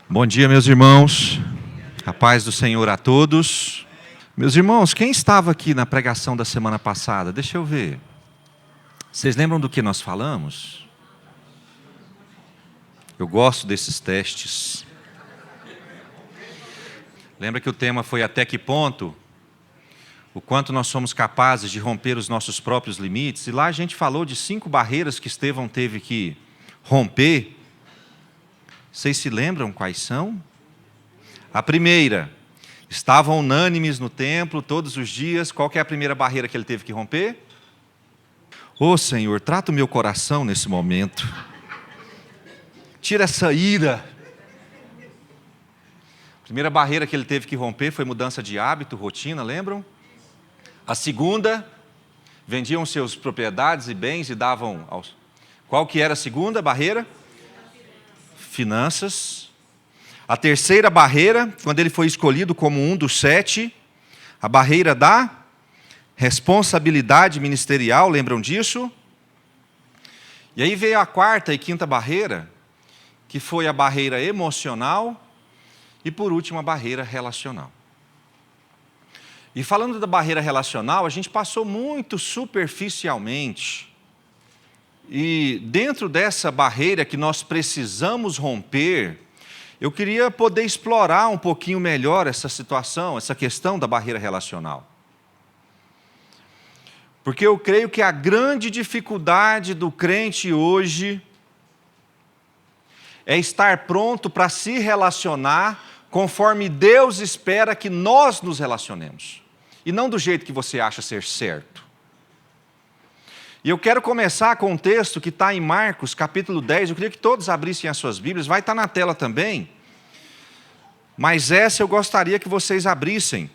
Bom dia, meus irmãos. A paz do Senhor a todos. Meus irmãos, quem estava aqui na pregação da semana passada? Deixa eu ver. Vocês lembram do que nós falamos? Eu gosto desses testes. Lembra que o tema foi até que ponto? O quanto nós somos capazes de romper os nossos próprios limites. E lá a gente falou de 5 barreiras que Estevão teve que romper. Vocês se lembram quais são? A primeira, estavam unânimes no templo todos os dias. Qual que é a primeira barreira que ele teve que romper? Ô Senhor, trata o meu coração nesse momento. Tira essa ira. A primeira barreira que ele teve que romper foi mudança de hábito, rotina, lembram? A segunda, vendiam seus propriedades e bens e davam aos... Qual que era a segunda barreira? Finanças. A terceira barreira, quando ele foi escolhido como um dos 7, a barreira da responsabilidade ministerial, lembram disso? E aí veio a quarta e quinta barreira, que foi a barreira emocional e, por último, a barreira relacional. E falando da barreira relacional, a gente passou muito superficialmente. E dentro dessa barreira que nós precisamos romper, eu queria poder explorar um pouquinho melhor essa situação, essa questão da barreira relacional. Porque eu creio que a grande dificuldade do crente hoje é estar pronto para se relacionar conforme Deus espera que nós nos relacionemos. E não do jeito que você acha ser certo. E eu quero começar com um texto que está em Marcos, capítulo 10. Eu queria que todos abrissem as suas Bíblias. Vai estar na tela também. Mas essa eu gostaria que vocês abrissem.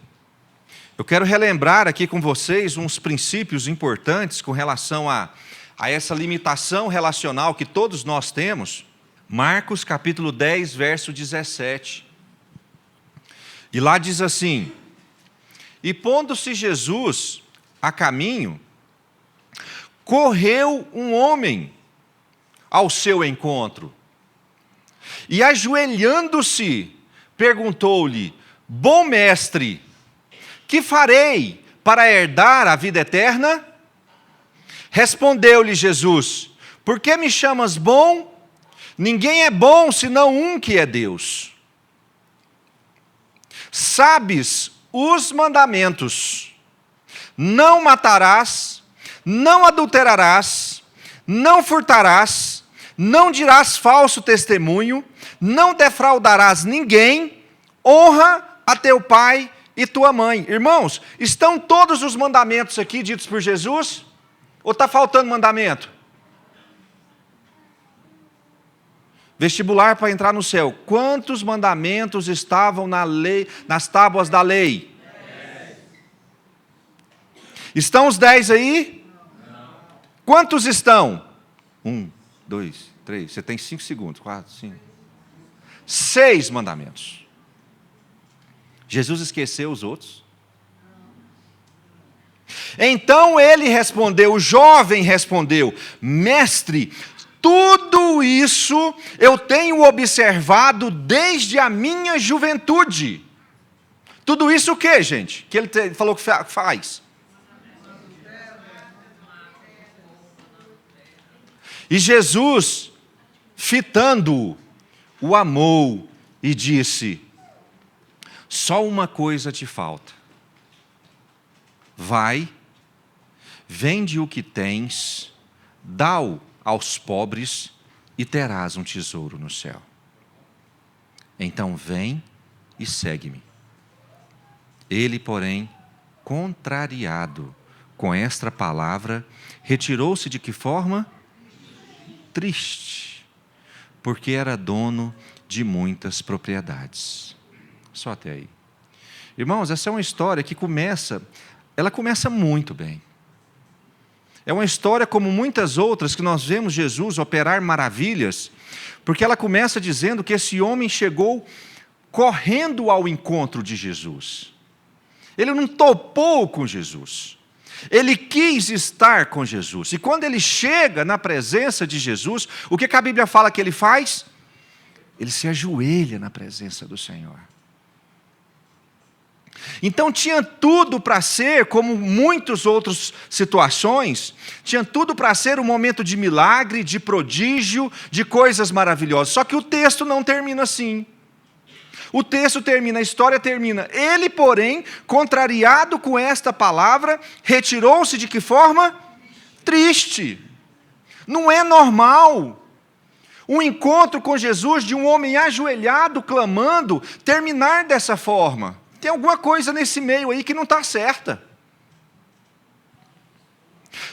Eu quero relembrar aqui com vocês uns princípios importantes com relação a essa limitação relacional que todos nós temos. Marcos, capítulo 10, verso 17. E lá diz assim: E pondo-se Jesus a caminho, correu um homem ao seu encontro e, ajoelhando-se, perguntou-lhe: Bom mestre, que farei para herdar a vida eterna? Respondeu-lhe Jesus: Por que me chamas bom? Ninguém é bom senão um que é Deus. Sabes os mandamentos: não matarás, não adulterarás, não furtarás, não dirás falso testemunho, não defraudarás ninguém, honra a teu pai e tua mãe. Irmãos, estão todos os mandamentos aqui ditos por Jesus? Ou está faltando mandamento? Vestibular para entrar no céu. Quantos mandamentos estavam na lei, nas tábuas da lei? 10. Estão os 10 aí? Quantos estão? 1, 2, 3. Você tem 5 segundos. 4, 5. 6 mandamentos. Jesus esqueceu os outros? Então ele respondeu, o jovem respondeu: Mestre, tudo isso eu tenho observado desde a minha juventude. Tudo isso o quê, gente? Que ele falou que faz? E Jesus, fitando-o, o amou e disse: Só uma coisa te falta. Vai, vende o que tens, dá-o aos pobres e terás um tesouro no céu. Então vem e segue-me. Ele, porém, contrariado com esta palavra, retirou-se de que forma? Triste, porque era dono de muitas propriedades. Só até aí. Irmãos, essa é uma história que começa muito bem. É uma história como muitas outras que nós vemos Jesus operar maravilhas, porque ela começa dizendo que esse homem chegou correndo ao encontro de Jesus. Ele não topou com Jesus. Ele quis estar com Jesus. E quando ele chega na presença de Jesus, o que a Bíblia fala que ele faz? ele se ajoelha na presença do Senhor. Então tinha tudo para ser, como muitas outras situações, tinha tudo para ser um momento de milagre, de prodígio, de coisas maravilhosas. Só que o texto não termina assim. O texto termina, a história termina. Ele, porém, contrariado com esta palavra, retirou-se de que forma? Triste. Não é normal um encontro com Jesus de um homem ajoelhado, clamando, terminar dessa forma. Tem alguma coisa nesse meio aí que não está certa.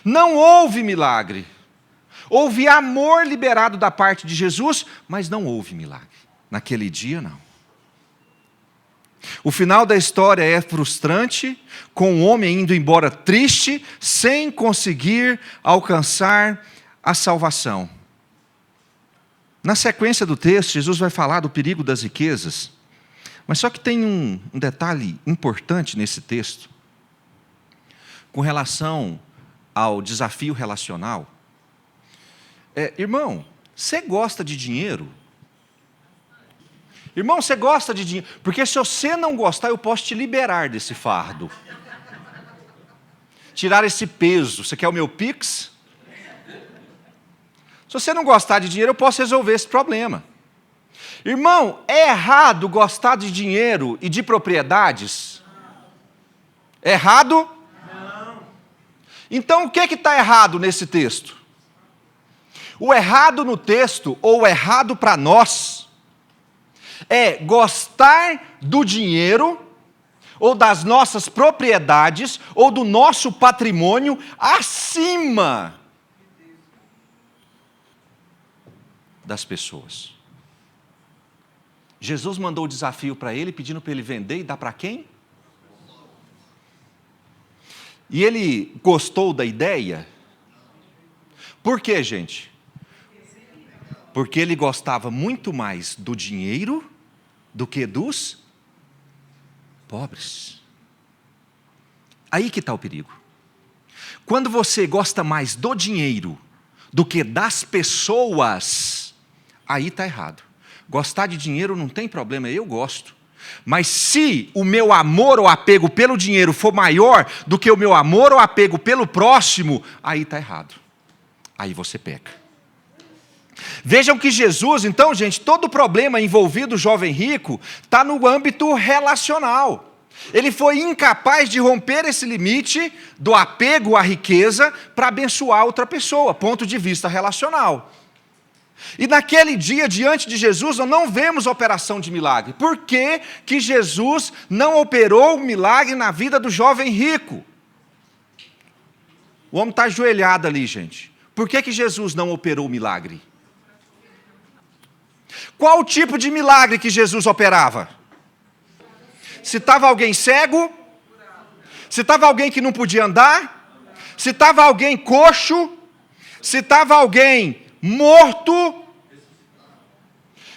Não houve milagre. Houve amor liberado da parte de Jesus, mas não houve milagre. Naquele dia, não. O final da história é frustrante, com o homem indo embora triste, sem conseguir alcançar a salvação. Na sequência do texto, Jesus vai falar do perigo das riquezas. Mas só que tem um detalhe importante nesse texto, com relação ao desafio relacional. Irmão, você gosta de dinheiro? Irmão, você gosta de dinheiro? Porque se você não gostar, eu posso te liberar desse fardo. Tirar esse peso. Você quer o meu Pix? Se você não gostar de dinheiro, eu posso resolver esse problema. Irmão, é errado gostar de dinheiro e de propriedades? É errado? Não. Então o que está errado nesse texto? O errado no texto, ou o errado para nós, é gostar do dinheiro, ou das nossas propriedades, ou do nosso patrimônio acima das pessoas. Jesus mandou o desafio para ele, pedindo para ele vender e dar para quem? E ele gostou da ideia? Por quê, gente? Porque ele gostava muito mais do dinheiro do que dos pobres. Aí que está o perigo. Quando você gosta mais do dinheiro do que das pessoas, aí está errado. Gostar de dinheiro não tem problema, eu gosto. Mas se o meu amor ou apego pelo dinheiro for maior do que o meu amor ou apego pelo próximo, aí está errado. Aí você peca. Vejam que Jesus, então, gente, todo o problema envolvido o jovem rico está no âmbito relacional. Ele foi incapaz de romper esse limite do apego à riqueza para abençoar outra pessoa, ponto de vista relacional. E naquele dia, diante de Jesus, nós não vemos operação de milagre. Por que que Jesus não operou o milagre na vida do jovem rico? O homem está ajoelhado ali, gente. Por que que Jesus não operou o milagre? Qual o tipo de milagre que Jesus operava? Se estava alguém cego, se estava alguém que não podia andar, se estava alguém coxo, se estava alguém morto.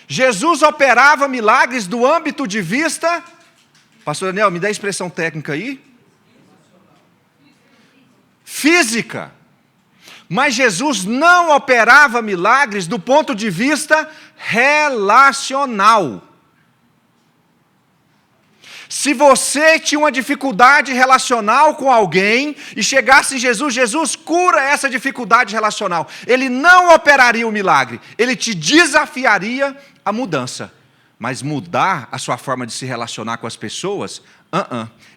Jesus operava milagres do âmbito de vista. Pastor Daniel, me dá a expressão técnica aí. Física. Mas Jesus não operava milagres do ponto de vista relacional. Se você tinha uma dificuldade relacional com alguém e chegasse em Jesus, Jesus cura essa dificuldade relacional. Ele não operaria o milagre, ele te desafiaria a mudança. Mas mudar a sua forma de se relacionar com as pessoas,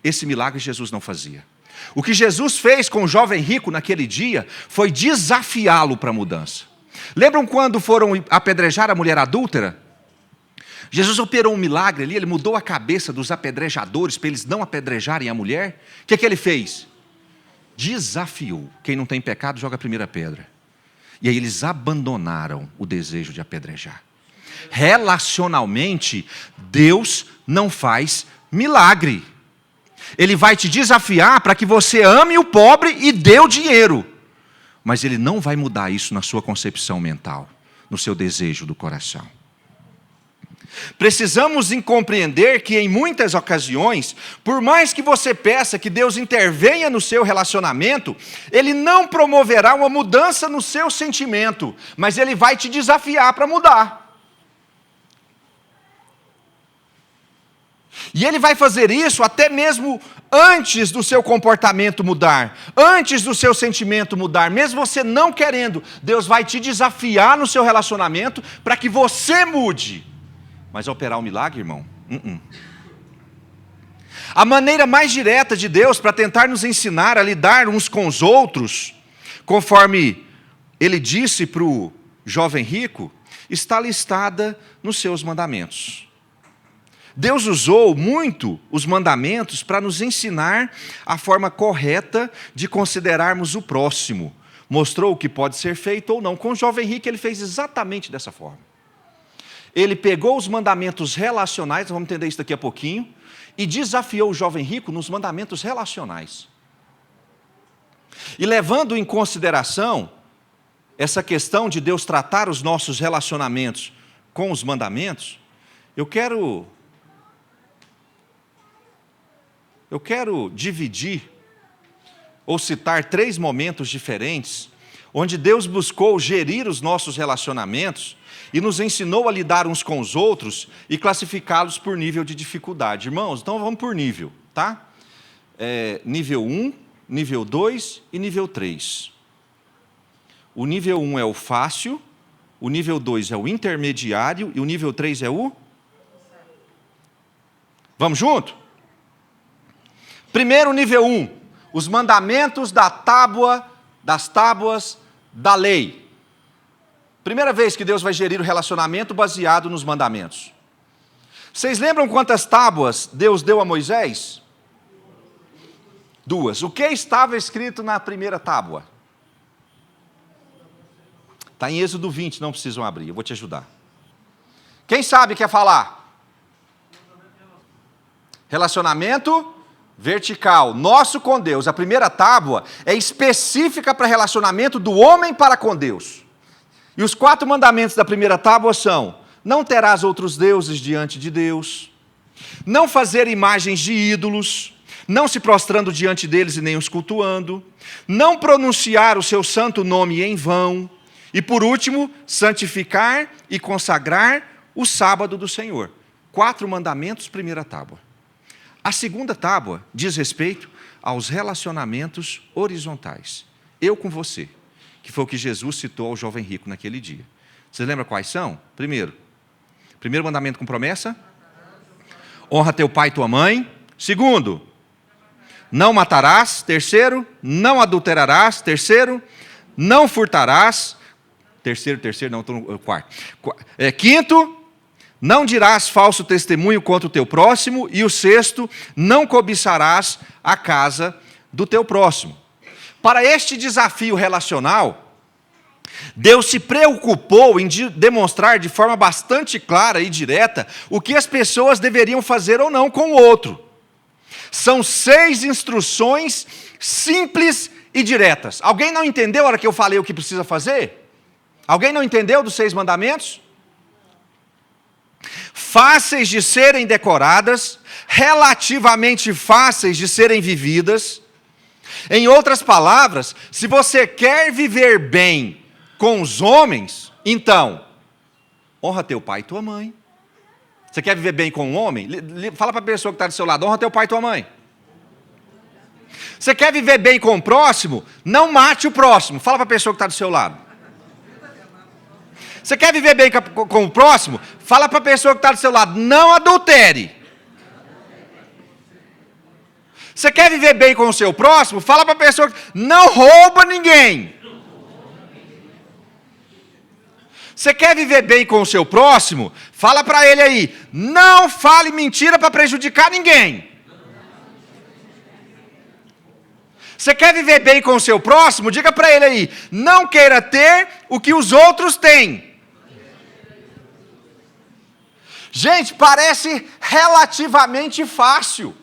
esse milagre Jesus não fazia. O que Jesus fez com o jovem rico naquele dia foi desafiá-lo para a mudança. Lembram quando foram apedrejar a mulher adúltera? Jesus operou um milagre ali, ele mudou a cabeça dos apedrejadores para eles não apedrejarem a mulher. O que ele fez? Desafiou. Quem não tem pecado, joga a primeira pedra. E aí eles abandonaram o desejo de apedrejar. Relacionalmente, Deus não faz milagre. Ele vai te desafiar para que você ame o pobre e dê o dinheiro. Mas Ele não vai mudar isso na sua concepção mental, no seu desejo do coração. Precisamos compreender que em muitas ocasiões, por mais que você peça que Deus intervenha no seu relacionamento, Ele não promoverá uma mudança no seu sentimento, mas Ele vai te desafiar para mudar. E Ele vai fazer isso até mesmo antes do seu comportamento mudar, antes do seu sentimento mudar, mesmo você não querendo, Deus vai te desafiar no seu relacionamento para que você mude. Mas operar um milagre, irmão? A maneira mais direta de Deus para tentar nos ensinar a lidar uns com os outros, conforme Ele disse para o jovem rico, está listada nos seus mandamentos. Deus usou muito os mandamentos para nos ensinar a forma correta de considerarmos o próximo. Mostrou o que pode ser feito ou não. Com o jovem rico, ele fez exatamente dessa forma. Ele pegou os mandamentos relacionais, vamos entender isso daqui a pouquinho, e desafiou o jovem rico nos mandamentos relacionais. E levando em consideração essa questão de Deus tratar os nossos relacionamentos com os mandamentos, eu quero dividir ou citar 3 momentos diferentes onde Deus buscou gerir os nossos relacionamentos e nos ensinou a lidar uns com os outros e classificá-los por nível de dificuldade. Irmãos, então vamos por nível, tá? Nível 1, nível 2 e nível 3. O nível 1 é o fácil, o nível 2 é o intermediário e o nível 3 é o... Vamos junto? Primeiro, nível 1, os mandamentos das tábuas da lei. Primeira vez que Deus vai gerir o relacionamento baseado nos mandamentos. Vocês lembram quantas tábuas Deus deu a Moisés? 2. O que estava escrito na primeira tábua? Está em Êxodo 20, não precisam abrir, eu vou te ajudar. Quem sabe quer falar? Relacionamento vertical, nosso com Deus. A primeira tábua é específica para relacionamento do homem para com Deus. E os 4 mandamentos da primeira tábua são: não terás outros deuses diante de Deus, não fazer imagens de ídolos, não se prostrando diante deles e nem os cultuando, não pronunciar o seu santo nome em vão, e por último, santificar e consagrar o sábado do Senhor. 4 mandamentos, primeira tábua. A segunda tábua diz respeito aos relacionamentos horizontais. Eu com você, que foi o que Jesus citou ao jovem rico naquele dia. Você lembra quais são? Primeiro mandamento com promessa. Honra teu pai e tua mãe. Segundo, não matarás. Terceiro, não adulterarás. Terceiro, não furtarás. Quarto. Quinto, não dirás falso testemunho contra o teu próximo. E o sexto, não cobiçarás a casa do teu próximo. Para este desafio relacional, Deus se preocupou em demonstrar de forma bastante clara e direta o que as pessoas deveriam fazer ou não com o outro. São 6 instruções simples e diretas. Alguém não entendeu a hora que eu falei o que precisa fazer? Alguém não entendeu dos 6 mandamentos? Fáceis de serem decoradas, relativamente fáceis de serem vividas. Em outras palavras, se você quer viver bem com os homens, então, honra teu pai e tua mãe. Você quer viver bem com um homem? Fala para a pessoa que está do seu lado, honra teu pai e tua mãe. Você quer viver bem com o próximo? Não mate o próximo. Fala para a pessoa que está do seu lado. Você quer viver bem com o próximo? Fala para a pessoa que está do seu lado, não adultere. Você quer viver bem com o seu próximo? Fala para a pessoa que não rouba ninguém. Você quer viver bem com o seu próximo? Fala para ele aí, não fale mentira para prejudicar ninguém. Você quer viver bem com o seu próximo? Diga para ele aí, não queira ter o que os outros têm. Gente, parece relativamente fácil.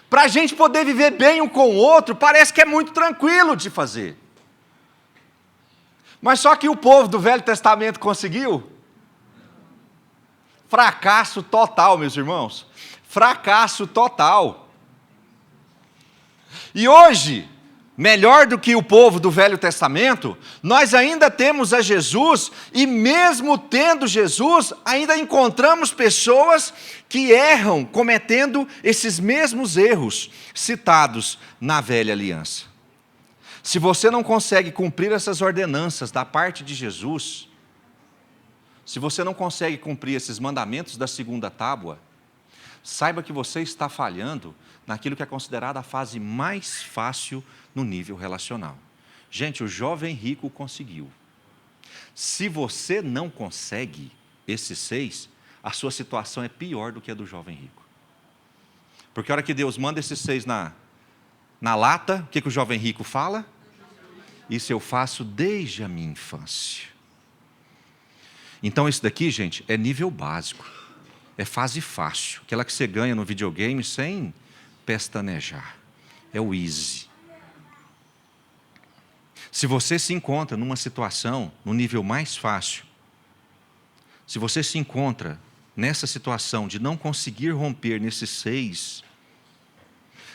Para a gente poder viver bem um com o outro, parece que é muito tranquilo de fazer. Mas só que o povo do Velho Testamento conseguiu? Fracasso total, meus irmãos. Fracasso total. E hoje, melhor do que o povo do Velho Testamento, nós ainda temos a Jesus, e mesmo tendo Jesus, ainda encontramos pessoas que erram cometendo esses mesmos erros citados na Velha Aliança. Se você não consegue cumprir essas ordenanças da parte de Jesus, se você não consegue cumprir esses mandamentos da segunda tábua, saiba que você está falhando naquilo que é considerada a fase mais fácil no nível relacional. Gente, o jovem rico conseguiu. Se você não consegue esses 6, a sua situação é pior do que a do jovem rico. Porque a hora que Deus manda esses 6 na lata, o que o jovem rico fala? Isso eu faço desde a minha infância. Então isso daqui, gente, é nível básico. É fase fácil. Aquela que você ganha no videogame sem pestanejar. É o easy. Se você se encontra numa situação, no nível mais fácil, se você se encontra nessa situação de não conseguir romper nesses 6,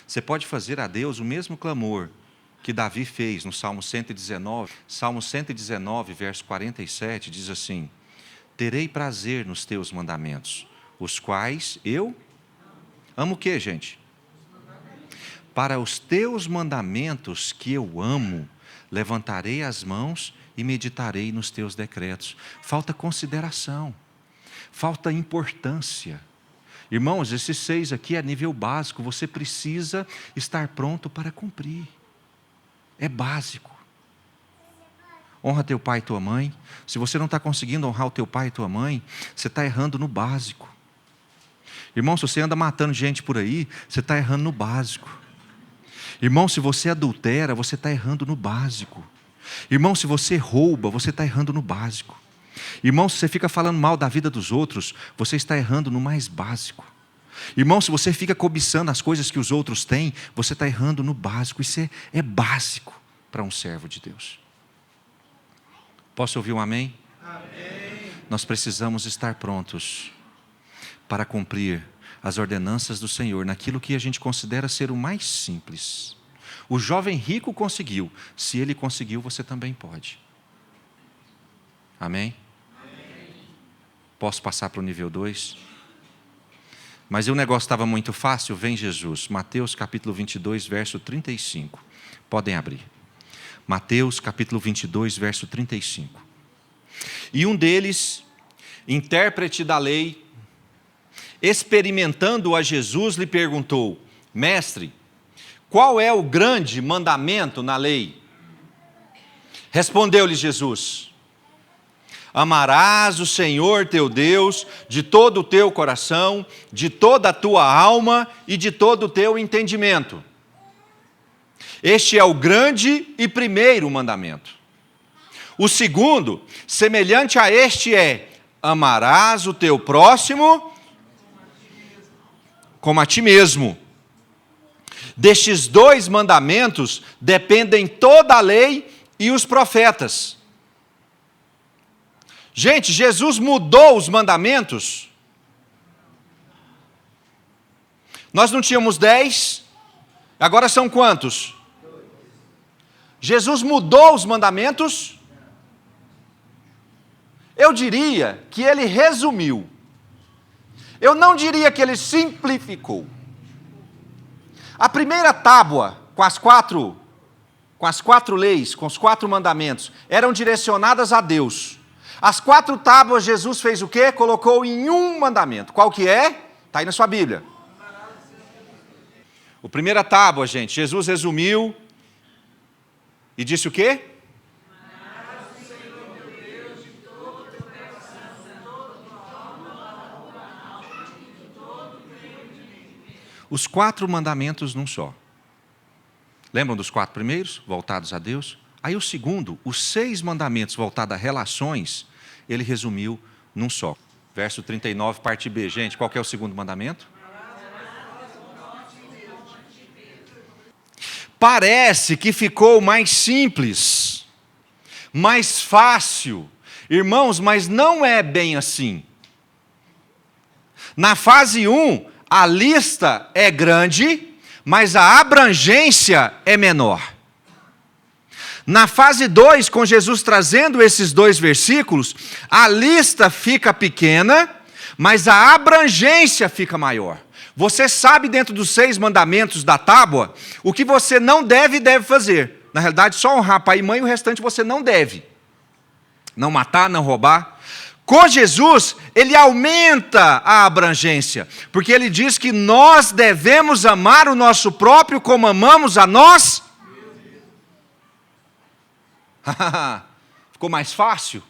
você pode fazer a Deus o mesmo clamor que Davi fez no Salmo 119. Salmo 119, verso 47, diz assim: terei prazer nos teus mandamentos, os quais eu amo o quê, gente? Para os teus mandamentos que eu amo, levantarei as mãos e meditarei nos teus decretos. Falta consideração, falta importância. Irmãos, esses 6 aqui é nível básico, você precisa estar pronto para cumprir. É básico. Honra teu pai e tua mãe. Se você não está conseguindo honrar o teu pai e tua mãe, você está errando no básico. Irmão, se você anda matando gente por aí, você está errando no básico. Irmão, se você adultera, você está errando no básico. Irmão, se você rouba, você está errando no básico. Irmão, se você fica falando mal da vida dos outros, você está errando no mais básico. Irmão, se você fica cobiçando as coisas que os outros têm, você está errando no básico. Isso é básico para um servo de Deus. Posso ouvir um amém? Amém. Nós precisamos estar prontos para cumprir as ordenanças do Senhor naquilo que a gente considera ser o mais simples. O jovem rico conseguiu. Se ele conseguiu, você também pode. Amém? Amém. Posso passar para o nível 2? Mas o negócio estava muito fácil, vem Jesus. Mateus capítulo 22, verso 35. Podem abrir. Mateus capítulo 22, verso 35. E um deles, intérprete da lei, experimentando a Jesus, lhe perguntou: mestre, qual é o grande mandamento na lei? Respondeu-lhe Jesus: amarás o Senhor teu Deus de todo o teu coração, de toda a tua alma e de todo o teu entendimento. Este é o grande e primeiro mandamento. O segundo, semelhante a este, é: amarás o teu próximo como a ti mesmo. Destes 2 mandamentos dependem toda a lei e os profetas. Gente, Jesus mudou os mandamentos. Nós não tínhamos 10, agora são quantos? Jesus mudou os mandamentos? Eu diria que ele resumiu. Eu não diria que ele simplificou. A primeira tábua, com as quatro leis, com os 4 mandamentos, eram direcionadas a Deus. As 4 tábuas, Jesus fez o quê? Colocou em um mandamento. Qual que é? Está aí na sua Bíblia. A primeira tábua, gente, Jesus resumiu e disse o quê? Os 4 mandamentos num só. Lembram dos 4 primeiros, voltados a Deus? Aí o segundo, os 6 mandamentos voltados a relações, ele resumiu num só. Verso 39, parte B. Gente, qual que é o segundo mandamento? Parece que ficou mais simples, mais fácil. Irmãos, mas não é bem assim. Na fase 1, a lista é grande, mas a abrangência é menor. Na fase 2, com Jesus trazendo esses 2 versículos, a lista fica pequena, mas a abrangência fica maior. Você sabe, dentro dos 6 mandamentos da tábua, o que você não deve e deve fazer. Na realidade, só honrar pai e mãe, o restante você não deve. Não matar, não roubar. Com Jesus, ele aumenta a abrangência, porque ele diz que nós devemos amar o nosso próprio como amamos a nós. Ficou mais fácil?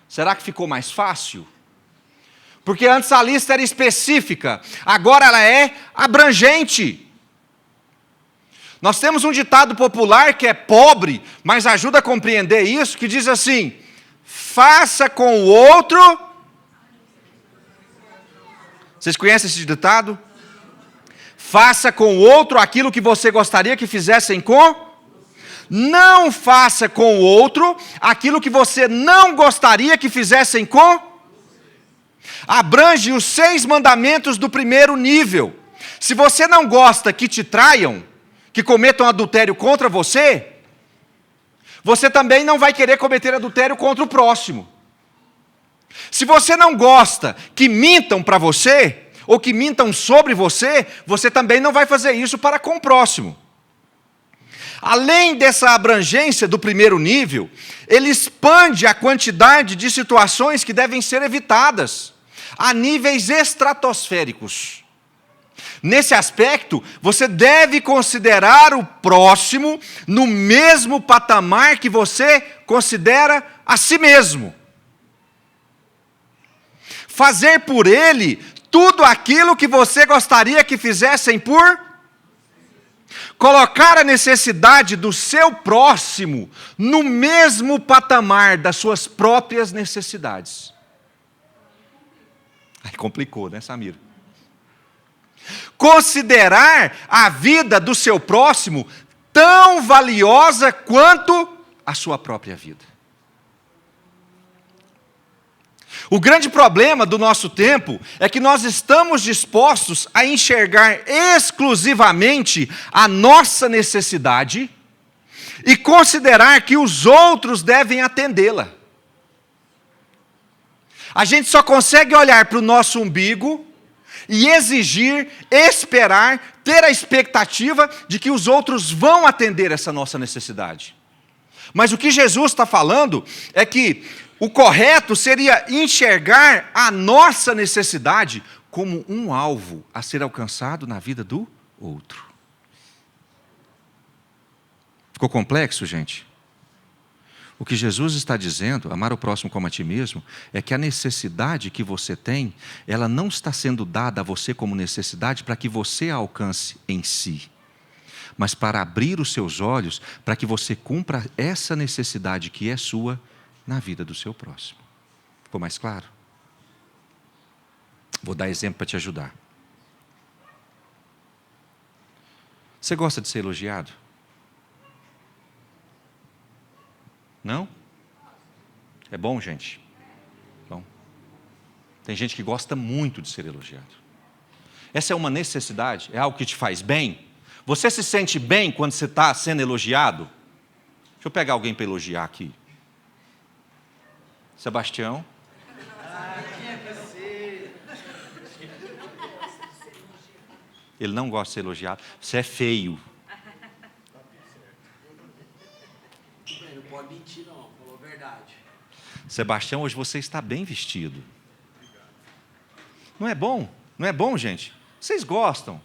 Será que ficou mais fácil? Porque antes a lista era específica, agora ela é abrangente. Nós temos um ditado popular que é pobre, mas ajuda a compreender isso, que diz assim: faça com o outro. Vocês conhecem esse ditado? Faça com o outro aquilo que você gostaria que fizessem com. Não faça com o outro aquilo que você não gostaria que fizessem com. Abrange os 6 mandamentos do primeiro nível. Se você não gosta que te traiam, que cometam adultério contra você, você também não vai querer cometer adultério contra o próximo. Se você não gosta que mintam para você, ou que mintam sobre você, você também não vai fazer isso para com o próximo. Além dessa abrangência do primeiro nível, ele expande a quantidade de situações que devem ser evitadas, a níveis estratosféricos. Nesse aspecto, você deve considerar o próximo no mesmo patamar que você considera a si mesmo. Fazer por ele tudo aquilo que você gostaria que fizessem por. Colocar a necessidade do seu próximo no mesmo patamar das suas próprias necessidades. Aí complicou, né, Samir? Considerar a vida do seu próximo tão valiosa quanto a sua própria vida. O grande problema do nosso tempo é que nós estamos dispostos a enxergar exclusivamente a nossa necessidade e considerar que os outros devem atendê-la. A gente só consegue olhar para o nosso umbigo e exigir, esperar, ter a expectativa de que os outros vão atender essa nossa necessidade. Mas o que Jesus está falando é que o correto seria enxergar a nossa necessidade como um alvo a ser alcançado na vida do outro. Ficou complexo, gente? O que Jesus está dizendo, amar o próximo como a ti mesmo, é que a necessidade que você tem, ela não está sendo dada a você como necessidade para que você a alcance em si, mas para abrir os seus olhos para que você cumpra essa necessidade que é sua na vida do seu próximo. Ficou mais claro? Vou dar exemplo para te ajudar. Você gosta de ser elogiado? Não? É bom, gente? Bom. Tem gente que gosta muito de ser elogiado. Essa é uma necessidade? É algo que te faz bem? Você se sente bem quando você está sendo elogiado? Deixa eu pegar alguém para elogiar aqui. Sebastião. Ele não gosta de ser elogiado. Você é feio. Não pode mentir não, falou a verdade. Sebastião, hoje você está bem vestido. Não é bom? Não é bom, gente? Vocês gostam.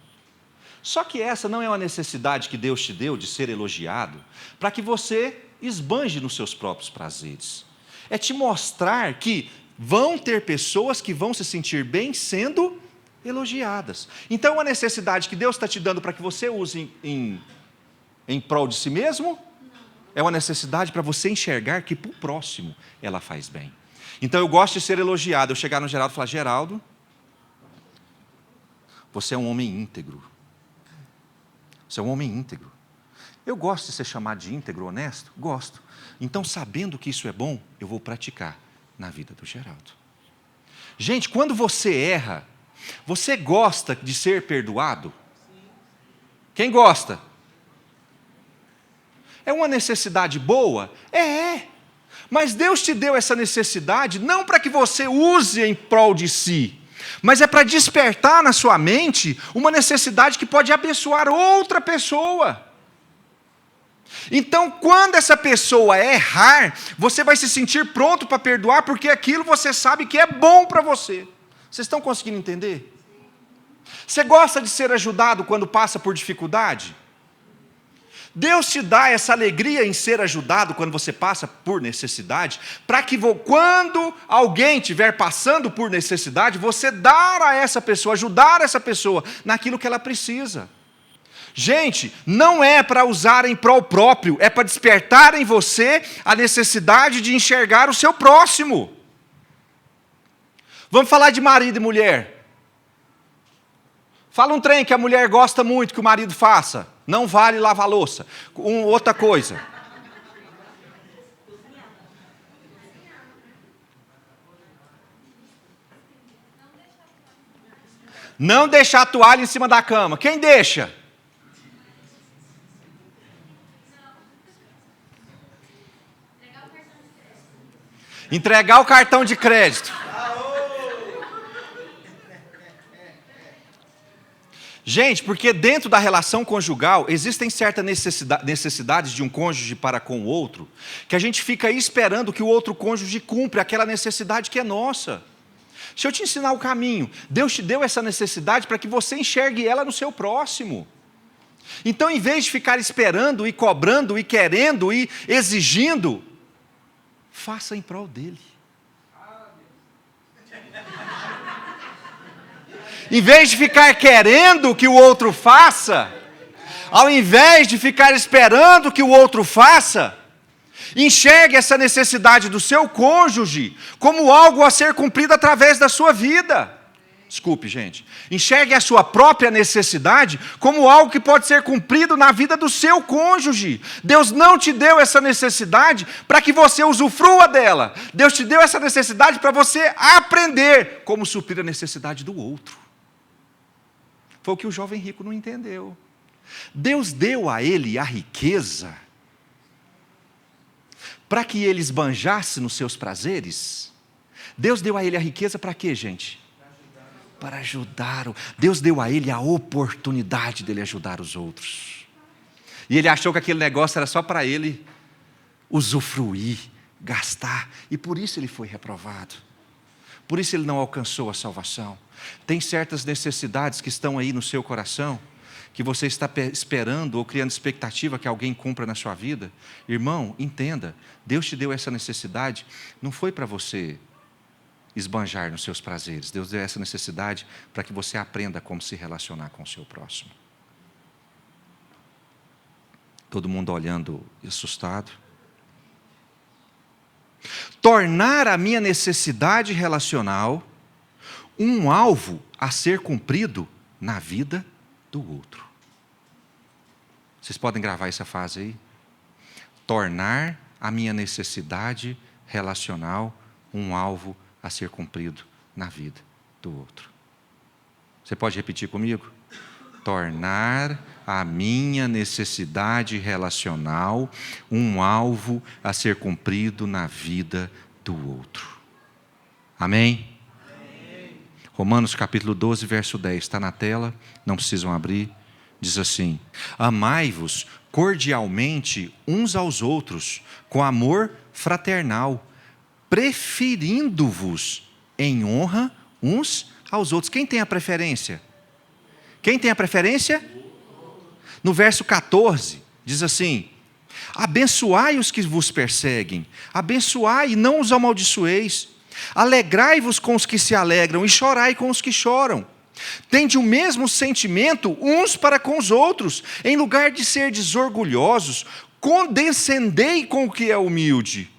Só que essa não é uma necessidade que Deus te deu de ser elogiado para que você esbanje nos seus próprios prazeres. É te mostrar que vão ter pessoas que vão se sentir bem sendo elogiadas. Então, a necessidade que Deus está te dando para que você use em prol de si mesmo, é uma necessidade para você enxergar que para o próximo ela faz bem. Então, eu gosto de ser elogiado. Eu chegar no Geraldo e falar: Geraldo, você é um homem íntegro. Você é um homem íntegro. Eu gosto de ser chamado de íntegro, honesto? Gosto. Então, sabendo que isso é bom, eu vou praticar na vida do Geraldo. Gente, quando você erra, você gosta de ser perdoado? Quem gosta? É uma necessidade boa? É. Mas Deus te deu essa necessidade não para que você use em prol de si, mas é para despertar na sua mente uma necessidade que pode abençoar outra pessoa. Então, quando essa pessoa errar, você vai se sentir pronto para perdoar, porque aquilo você sabe que é bom para você. Vocês estão conseguindo entender? Você gosta de ser ajudado quando passa por dificuldade? Deus te dá essa alegria em ser ajudado quando você passa por necessidade, para que quando alguém estiver passando por necessidade, você dar a essa pessoa, ajudar essa pessoa naquilo que ela precisa. Gente, não é para usar em prol próprio, é para despertar em você a necessidade de enxergar o seu próximo. Vamos falar de marido e mulher. Fala um trem que a mulher gosta muito que o marido faça. Não vale lavar a louça. Outra coisa. Não deixar a toalha em cima da cama. Quem deixa? Entregar o cartão de crédito. Gente, porque dentro da relação conjugal existem certas necessidades de um cônjuge para com o outro, que a gente fica aí esperando que o outro cônjuge cumpra aquela necessidade que é nossa. Deixa eu te ensinar o caminho. Deus te deu essa necessidade para que você enxergue ela no seu próximo. Então, em vez de ficar esperando e cobrando e querendo e exigindo, faça em prol dele. Em vez de ficar querendo que o outro faça, ao invés de ficar esperando que o outro faça, enxergue essa necessidade do seu cônjuge como algo a ser cumprido através da sua vida. Desculpe, gente. Enxergue a sua própria necessidade como algo que pode ser cumprido na vida do seu cônjuge. Deus não te deu essa necessidade para que você usufrua dela. Deus te deu essa necessidade para você aprender como suprir a necessidade do outro. Foi o que o jovem rico não entendeu. Deus deu a ele a riqueza para que ele esbanjasse nos seus prazeres. Deus deu a ele a riqueza para quê, gente? Para ajudar. Deus deu a ele a oportunidade dele ajudar os outros. E ele achou que aquele negócio era só para ele usufruir, gastar. E por isso ele foi reprovado. Por isso ele não alcançou a salvação. Tem certas necessidades que estão aí no seu coração, que você está esperando ou criando expectativa que alguém cumpra na sua vida. Irmão, entenda, Deus te deu essa necessidade, não foi para você esbanjar nos seus prazeres. Deus deu essa necessidade para que você aprenda como se relacionar com o seu próximo. Todo mundo olhando assustado. Tornar a minha necessidade relacional um alvo a ser cumprido na vida do outro. Vocês podem gravar essa frase aí? Tornar a minha necessidade relacional um alvo a ser cumprido na vida do outro. Você pode repetir comigo? Tornar a minha necessidade relacional um alvo a ser cumprido na vida do outro. Amém? Romanos capítulo 12, verso 10, está na tela, não precisam abrir, diz assim: amai-vos cordialmente uns aos outros, com amor fraternal, preferindo-vos em honra uns aos outros. Quem tem a preferência? Quem tem a preferência? No verso 14, diz assim: abençoai os que vos perseguem, abençoai e não os amaldiçoeis. Alegrai-vos com os que se alegram e chorai com os que choram. Tende o mesmo sentimento uns para com os outros. Em lugar de serdes orgulhosos, condescendei com o que é humilde.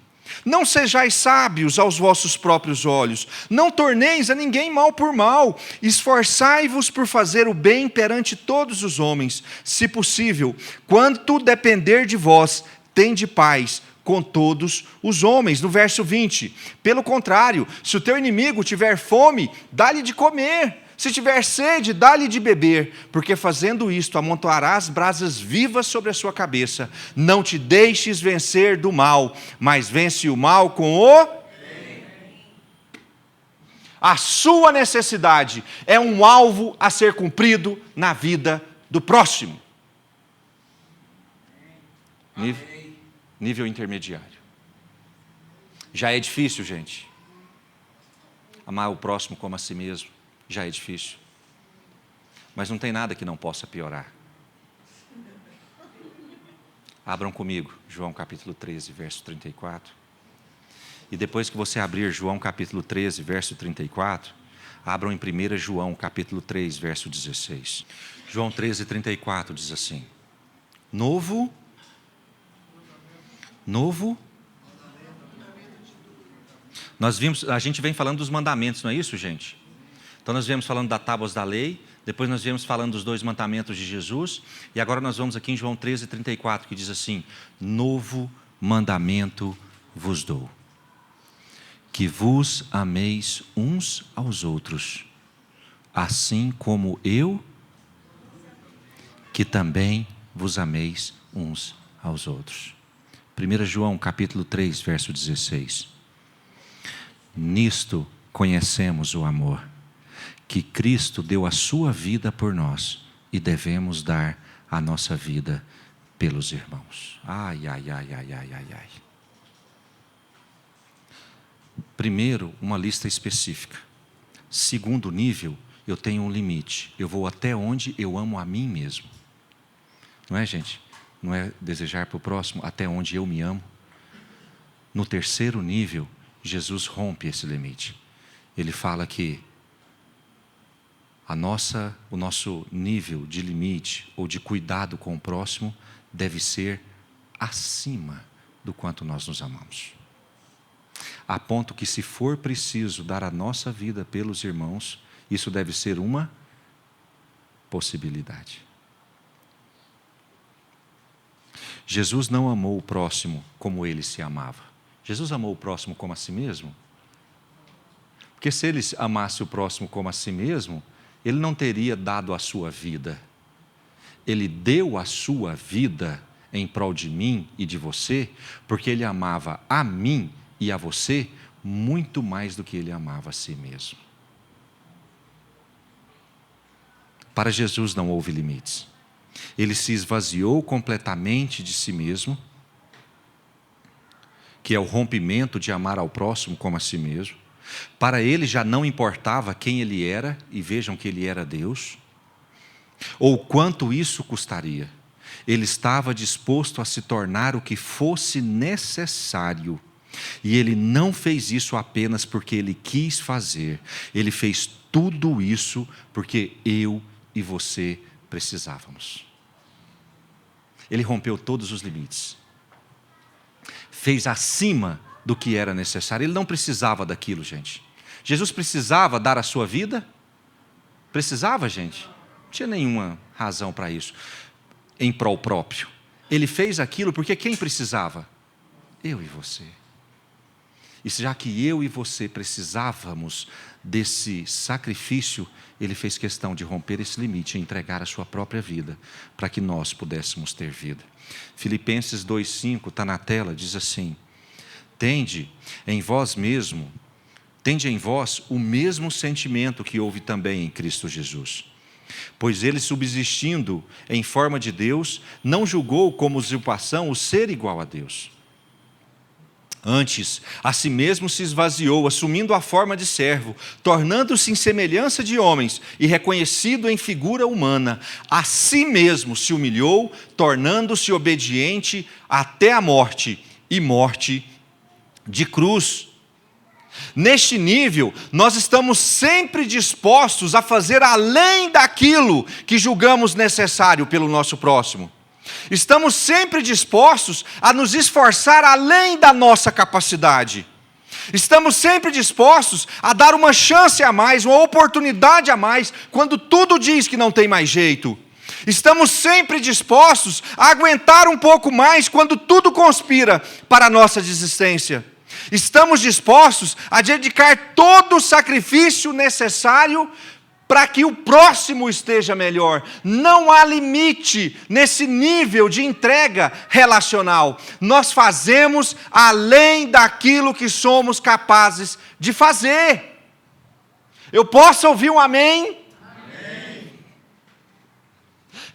Não sejais sábios aos vossos próprios olhos. Não torneis a ninguém mal por mal. Esforçai-vos por fazer o bem perante todos os homens. Se possível, quanto depender de vós, tende paz com todos os homens. No verso 20, pelo contrário, se o teu inimigo tiver fome, dá-lhe de comer. Se tiver sede, dá-lhe de beber, porque fazendo isto amontoarás brasas vivas sobre a sua cabeça. Não te deixes vencer do mal, mas vence o mal com o bem. A sua necessidade é um alvo a ser cumprido na vida do próximo. Nível intermediário. Já é difícil, gente. Amar o próximo como a si mesmo já é difícil. Mas não tem nada que não possa piorar. Abram comigo, João capítulo 13, verso 34. E depois que você abrir João capítulo 13, verso 34, abram em 1 João capítulo 3, verso 16. João 13, 34 diz assim: Novo. A gente vem falando dos mandamentos, não é isso, gente? Então nós viemos falando das tábuas da lei, depois nós viemos falando dos 2 mandamentos de Jesus, e agora nós vamos aqui em João 13, 34, que diz assim: Novo mandamento vos dou, que vos ameis uns aos outros, assim como eu, que também vos ameis uns aos outros. 1 João capítulo 3, verso 16. Nisto conhecemos o amor, que Cristo deu a sua vida por nós, e devemos dar a nossa vida pelos irmãos. Ai. Primeiro, uma lista específica. Segundo nível, eu tenho um limite. Eu vou até onde eu amo a mim mesmo. Não é, gente? Não é desejar para o próximo até onde eu me amo. No terceiro nível, Jesus rompe esse limite. Ele fala que o nosso nível de limite ou de cuidado com o próximo deve ser acima do quanto nós nos amamos. A ponto que, se for preciso dar a nossa vida pelos irmãos, isso deve ser uma possibilidade. Jesus não amou o próximo como ele se amava. Jesus amou o próximo como a si mesmo? Porque se ele amasse o próximo como a si mesmo, ele não teria dado a sua vida. Ele deu a sua vida em prol de mim e de você, porque ele amava a mim e a você muito mais do que ele amava a si mesmo. Para Jesus não houve limites. Ele se esvaziou completamente de si mesmo, que é o rompimento de amar ao próximo como a si mesmo. Para ele já não importava quem ele era, e vejam que ele era Deus, ou quanto isso custaria. Ele estava disposto a se tornar o que fosse necessário. E ele não fez isso apenas porque ele quis fazer. Ele fez tudo isso porque eu e você precisávamos. Ele rompeu todos os limites. Fez acima do que era necessário. Ele não precisava daquilo, gente. Jesus precisava dar a sua vida? Precisava, gente? Não tinha nenhuma razão para isso. Em prol próprio. Ele fez aquilo porque quem precisava? Eu e você. E já que eu e você precisávamos desse sacrifício, ele fez questão de romper esse limite e entregar a sua própria vida para que nós pudéssemos ter vida. Filipenses 2,5 está na tela, diz assim: Tende em vós o mesmo sentimento que houve também em Cristo Jesus. Pois ele, subsistindo em forma de Deus, não julgou como usurpação o ser igual a Deus. Antes, a si mesmo se esvaziou, assumindo a forma de servo, tornando-se em semelhança de homens e reconhecido em figura humana. A si mesmo se humilhou, tornando-se obediente até a morte, e morte de cruz. Neste nível, nós estamos sempre dispostos a fazer além daquilo que julgamos necessário pelo nosso próximo. Estamos sempre dispostos a nos esforçar além da nossa capacidade. Estamos sempre dispostos a dar uma chance a mais, uma oportunidade a mais, quando tudo diz que não tem mais jeito. Estamos sempre dispostos a aguentar um pouco mais, quando tudo conspira para a nossa desistência. Estamos dispostos a dedicar todo o sacrifício necessário para que o próximo esteja melhor. Não há limite nesse nível de entrega relacional. Nós fazemos além daquilo que somos capazes de fazer. Eu posso ouvir um amém? Amém.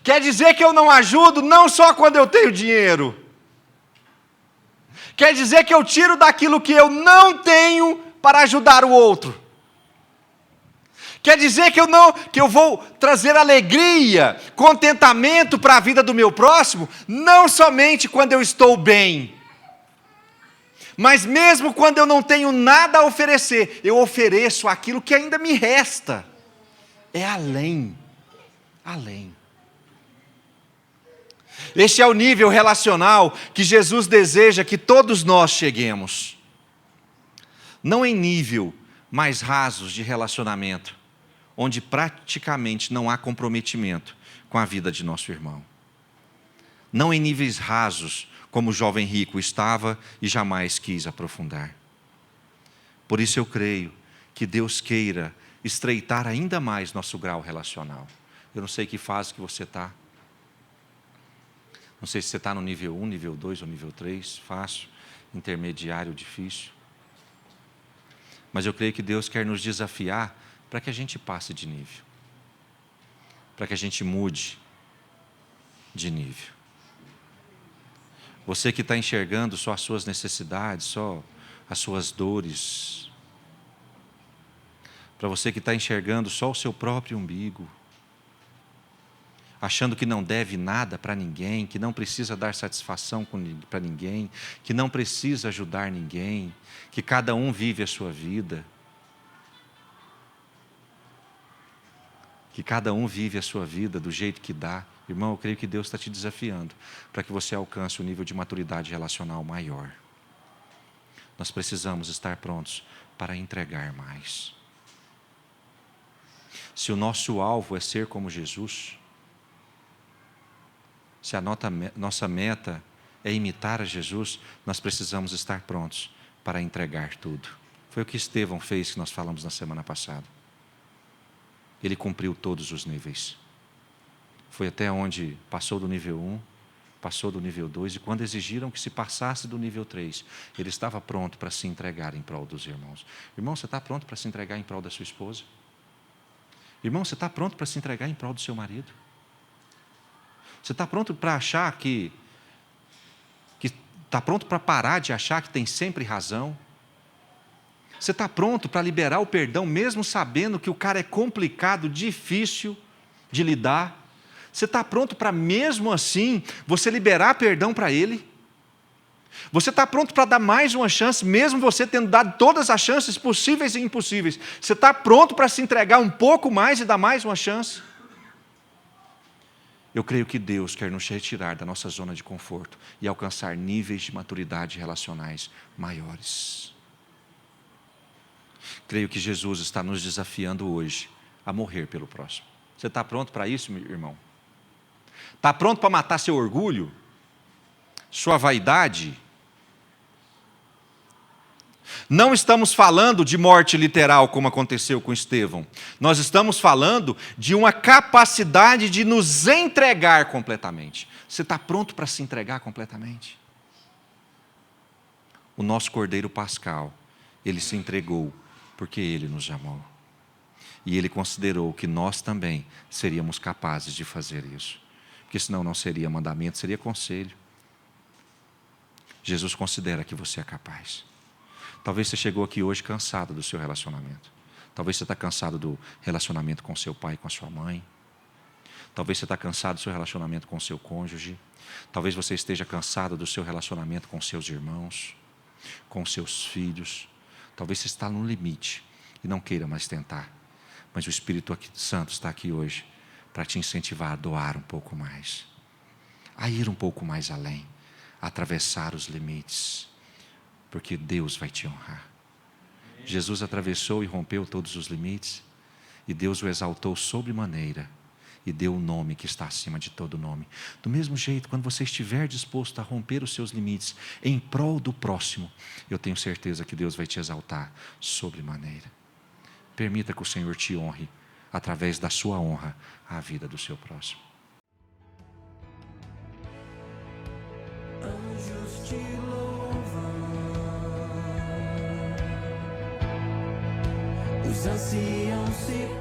Quer dizer que eu não ajudo não só quando eu tenho dinheiro. Quer dizer que eu tiro daquilo que eu não tenho para ajudar o outro. Quer dizer que eu vou trazer alegria, contentamento para a vida do meu próximo, não somente quando eu estou bem, mas mesmo quando eu não tenho nada a oferecer, eu ofereço aquilo que ainda me resta. É além. Este é o nível relacional que Jesus deseja que todos nós cheguemos. Não em nível mais rasos de relacionamento, onde praticamente não há comprometimento com a vida de nosso irmão. Não em níveis rasos, como o jovem rico estava e jamais quis aprofundar. Por isso eu creio que Deus queira estreitar ainda mais nosso grau relacional. Eu não sei que fase que você está. Não sei se você está no nível 1, nível 2 ou nível 3, fácil, intermediário, difícil. Mas eu creio que Deus quer nos desafiar para que a gente passe de nível. Para que a gente mude de nível. Você que está enxergando só as suas necessidades, só as suas dores. Para você que está enxergando só o seu próprio umbigo. Achando que não deve nada para ninguém, que não precisa dar satisfação para ninguém, que não precisa ajudar ninguém, que cada um vive a sua vida. Que cada um vive a sua vida do jeito que dá. Irmão, eu creio que Deus está te desafiando para que você alcance um nível de maturidade relacional maior. Nós precisamos estar prontos para entregar mais. Se o nosso alvo é ser como Jesus, se a nossa meta é imitar a Jesus, nós precisamos estar prontos para entregar tudo. Foi o que Estevão fez, que nós falamos na semana passada. Ele cumpriu todos os níveis. Foi até onde passou do nível 1, passou do nível 2, e quando exigiram que se passasse do nível 3, ele estava pronto para se entregar em prol dos irmãos. Irmão, você está pronto para se entregar em prol da sua esposa? Irmão, você está pronto para se entregar em prol do seu marido? Você está pronto para achar que está pronto para parar de achar que tem sempre razão? Você está pronto para liberar o perdão, mesmo sabendo que o cara é complicado, difícil de lidar? Você está pronto para, mesmo assim, você liberar perdão para ele? Você está pronto para dar mais uma chance, mesmo você tendo dado todas as chances possíveis e impossíveis? Você está pronto para se entregar um pouco mais e dar mais uma chance? Eu creio que Deus quer nos retirar da nossa zona de conforto e alcançar níveis de maturidade relacionais maiores. Creio que Jesus está nos desafiando hoje a morrer pelo próximo. Você está pronto para isso, meu irmão? Está pronto para matar seu orgulho? Sua vaidade? Não estamos falando de morte literal, como aconteceu com Estevão. Nós estamos falando de uma capacidade de nos entregar completamente. Você está pronto para se entregar completamente? O nosso Cordeiro Pascal, ele se entregou porque ele nos amou. E ele considerou que nós também seríamos capazes de fazer isso. Porque senão não seria mandamento, seria conselho. Jesus considera que você é capaz. Talvez você chegou aqui hoje cansado do seu relacionamento. Talvez você está cansado do relacionamento com seu pai e com a sua mãe. Talvez você está cansado do seu relacionamento com seu cônjuge. Talvez você esteja cansado do seu relacionamento com seus irmãos, com seus filhos. Talvez você está no limite e não queira mais tentar. Mas o Espírito Santo está aqui hoje para te incentivar a doar um pouco mais, a ir um pouco mais além, a atravessar os limites. Porque Deus vai te honrar. Jesus atravessou e rompeu todos os limites, e Deus o exaltou sobremaneira, e deu o nome que está acima de todo nome. Do mesmo jeito, quando você estiver disposto a romper os seus limites em prol do próximo, eu tenho certeza que Deus vai te exaltar sobremaneira. Permita que o Senhor te honre através da sua honra, à vida do seu próximo. Anjos te louvam, os anciãos se